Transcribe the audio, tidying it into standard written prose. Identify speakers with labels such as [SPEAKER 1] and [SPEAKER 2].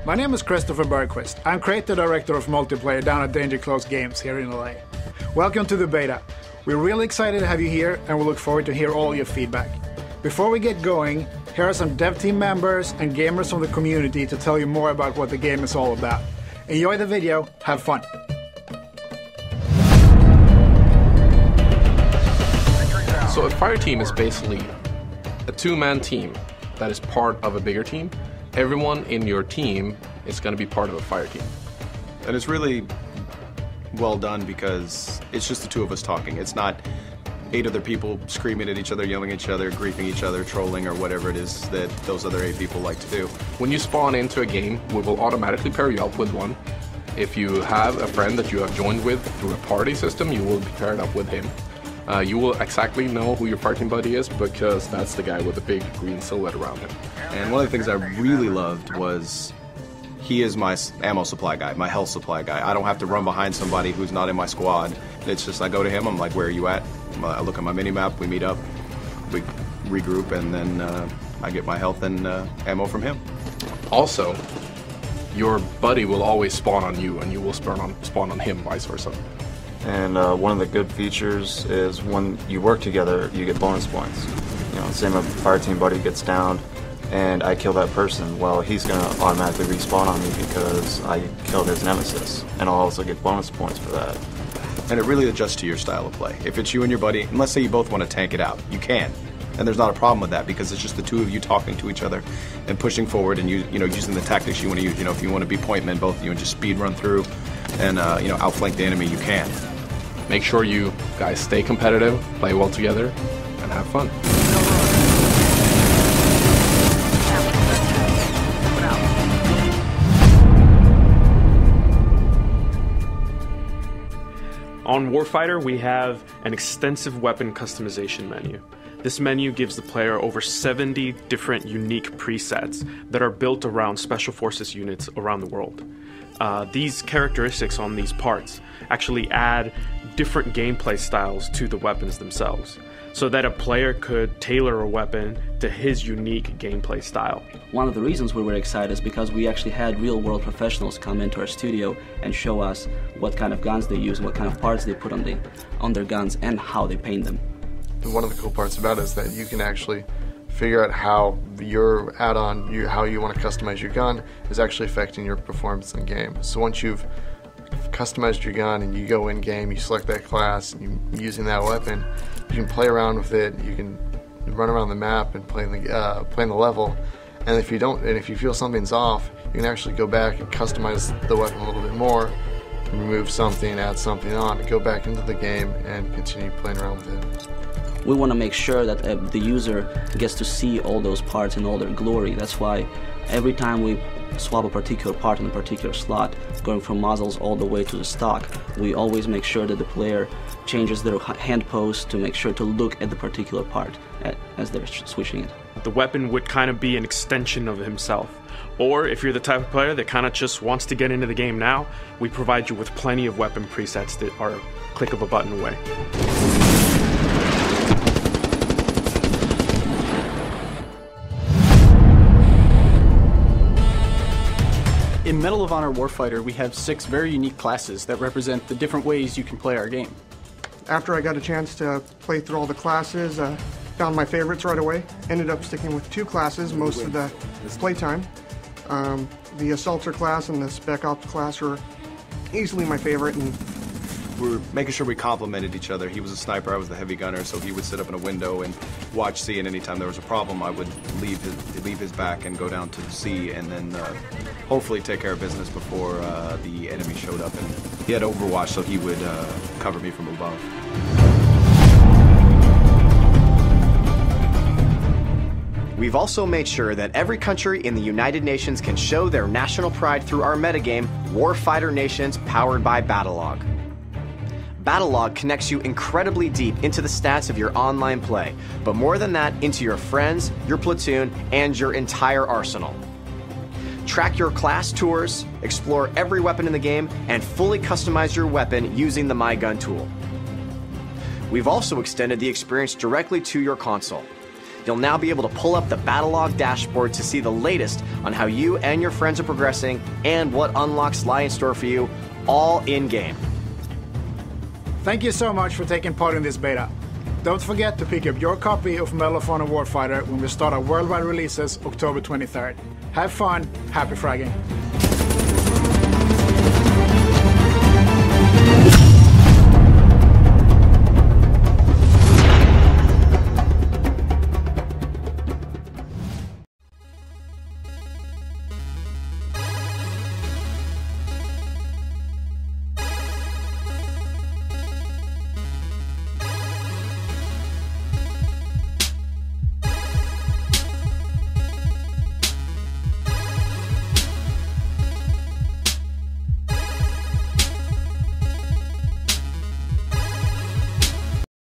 [SPEAKER 1] My name is Christopher Bergquist. I'm Creative Director of Multiplayer down at Danger Close Games here in LA. Welcome to the beta. We're really excited to have you here and we look forward to hear all your feedback. Before we get going, here are some dev team members and gamers from the community to tell you more about what the game is all about. Enjoy the video, have fun.
[SPEAKER 2] So a fire team is basically a two-man team that is part of a bigger team. Everyone in your team is going to be part of a fire team.
[SPEAKER 3] And it's really well done because it's just the two of us talking. It's not 8 other people screaming at each other, yelling at each other, griefing each other, trolling, or whatever it is that those other 8 people like to do.
[SPEAKER 2] When you spawn into a game, we will automatically pair you up with one. If you have a friend that you have joined with through a party system, you will be paired up with him. You will exactly know who your fighting buddy is because that's the guy with the big green silhouette around him.
[SPEAKER 3] And one of the things I really loved was he is my ammo supply guy, my health supply guy. I don't have to run behind somebody who's not in my squad. It's just I go to him, I'm like, where are you at? I look at my mini-map, we meet up, we regroup, and then I get my health and ammo from him.
[SPEAKER 2] Also, your buddy will always spawn on you and you will spawn on him, vice versa.
[SPEAKER 4] And one of the good features is when you work together, you get bonus points. You know, same if a fire team buddy gets downed and I kill that person, well, he's going to automatically respawn on me because I killed his nemesis. And I'll also get bonus points for that.
[SPEAKER 3] And it really adjusts to your style of play. If it's you and your buddy, and let's say you both want to tank it out, you can. And there's not a problem with that because it's just the two of you talking to each other and pushing forward and using the tactics you want to use. You know, if you want to be point men, both of you, and just speed run through and outflank the enemy, you can.
[SPEAKER 2] Make sure you guys stay competitive, play well together, and have fun.
[SPEAKER 5] On Warfighter, we have an extensive weapon customization menu. This menu gives the player over 70 different unique presets that are built around Special Forces units around the world. These characteristics on these parts actually add different gameplay styles to the weapons themselves, so that a player could tailor a weapon to his unique gameplay style.
[SPEAKER 6] One of the reasons we were excited is because we actually had real-world professionals come into our studio and show us what kind of guns they use, what kind of parts they put on their guns, and how they paint them.
[SPEAKER 7] One of the cool parts about it is that you can actually figure out how your add-on, how you want to customize your gun, is actually affecting your performance in the game. So once you've customized your gun and you go in game, you select that class, and you're using that weapon, you can play around with it. You can run around the map and play in the level. And if you feel something's off, you can actually go back and customize the weapon a little bit more, remove something, add something on, go back into the game and continue playing around with it.
[SPEAKER 6] We want to make sure that the user gets to see all those parts in all their glory. That's why every time we swap a particular part in a particular slot, going from muzzles all the way to the stock, we always make sure that the player changes their hand pose to make sure to look at the particular part as they're switching it.
[SPEAKER 5] The weapon would kind of be an extension of himself. Or if you're the type of player that kind of just wants to get into the game now, we provide you with plenty of weapon presets that are a click of a button away.
[SPEAKER 8] In Medal of Honor Warfighter, we have 6 very unique classes that represent the different ways you can play our game.
[SPEAKER 9] After I got a chance to play through all the classes, found my favorites right away. Ended up sticking with 2 classes most of the playtime. The Assaulter class and the Spec Ops class were easily my favorite. And
[SPEAKER 3] we're making sure we complemented each other. He was a sniper, I was the heavy gunner, so he would sit up in a window and watch C, and anytime there was a problem, I would leave his back and go down to the C, and then hopefully take care of business before the enemy showed up. And he had Overwatch, so he would cover me from above.
[SPEAKER 10] We've also made sure that every country in the United Nations can show their national pride through our metagame, Warfighter Nations, powered by Battlelog. Battlelog connects you incredibly deep into the stats of your online play, but more than that, into your friends, your platoon, and your entire arsenal. Track your class tours, explore every weapon in the game, and fully customize your weapon using the My Gun tool. We've also extended the experience directly to your console. You'll now be able to pull up the Battlelog dashboard to see the latest on how you and your friends are progressing and what unlocks lie in store for you, all in-game.
[SPEAKER 1] Thank you so much for taking part in this beta. Don't forget to pick up your copy of Medal of Honor Warfighter when we start our worldwide releases October 23rd. Have fun, happy fragging.